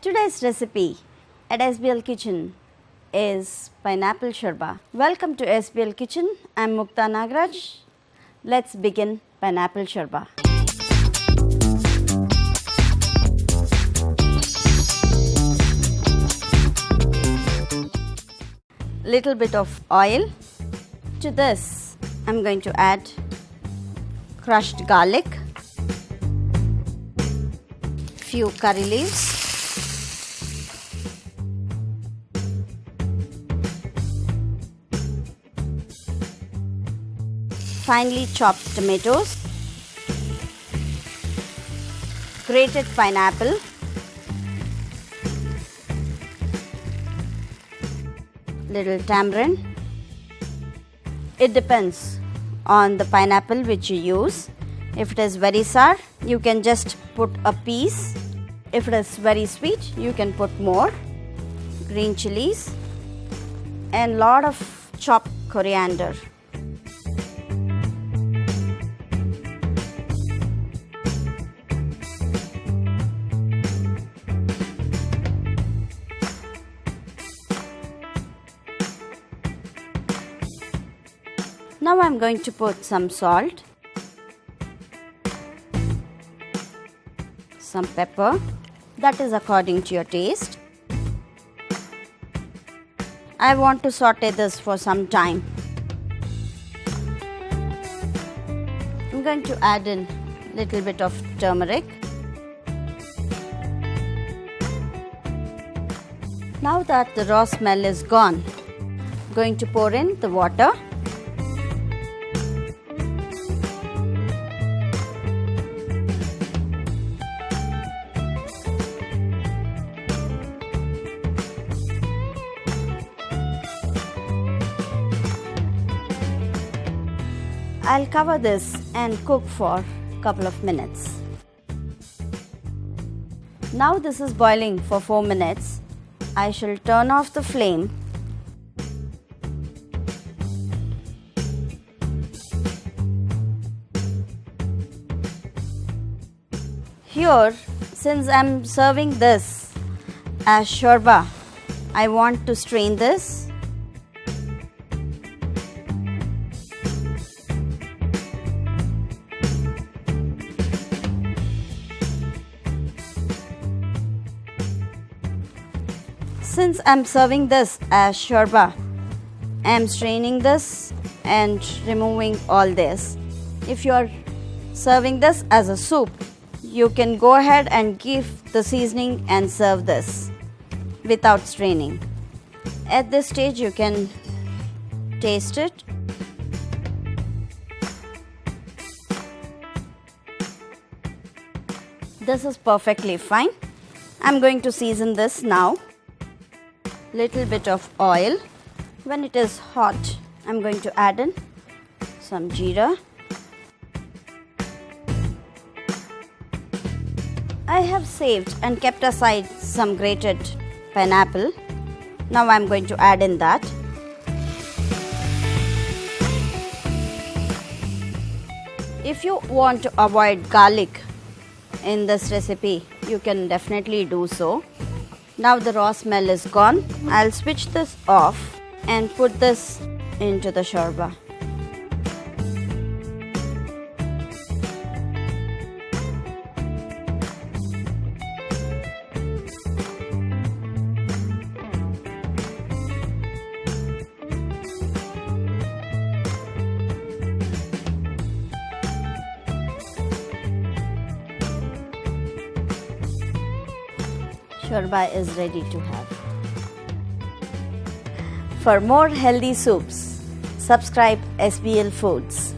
Today's recipe at SBL Kitchen is pineapple shorba. Welcome to SBL Kitchen. I am Mukta Nagaraj. Let's begin pineapple shorba. Little bit of oil. To this, I am going to add crushed garlic, few curry leaves, finely chopped tomatoes, grated pineapple, little tamarind. It depends on the pineapple which you use. If it is very sour, you can just put a piece. If it is very sweet, you can put more. Green chillies and lot of chopped coriander. Now I am going to put some salt, some pepper, that is according to your taste. I want to saute this for some time. I'm going to add in little bit of turmeric. Now that the raw smell is gone, I'm going to pour in the water. I'll cover this and cook for a couple of minutes. Now this is boiling for 4 minutes. I shall turn off the flame. Here, since I'm serving this as shorba, I want to strain this. Since I am serving this as shorba, I am straining this and removing all this. If you are serving this as a soup, you can go ahead and give the seasoning and serve this without straining. At this stage, you can taste it. This is perfectly fine. I am going to season this now. Little bit of oil. When it is hot, I'm going to add in some jeera. I have saved and kept aside some grated pineapple. Now I'm going to add in that. If you want to avoid garlic in this recipe, you can definitely do so. Now the raw smell is gone. I'll switch this off and put this into the shorba. Shorba is ready to have. For more healthy soups, subscribe SBL Foods.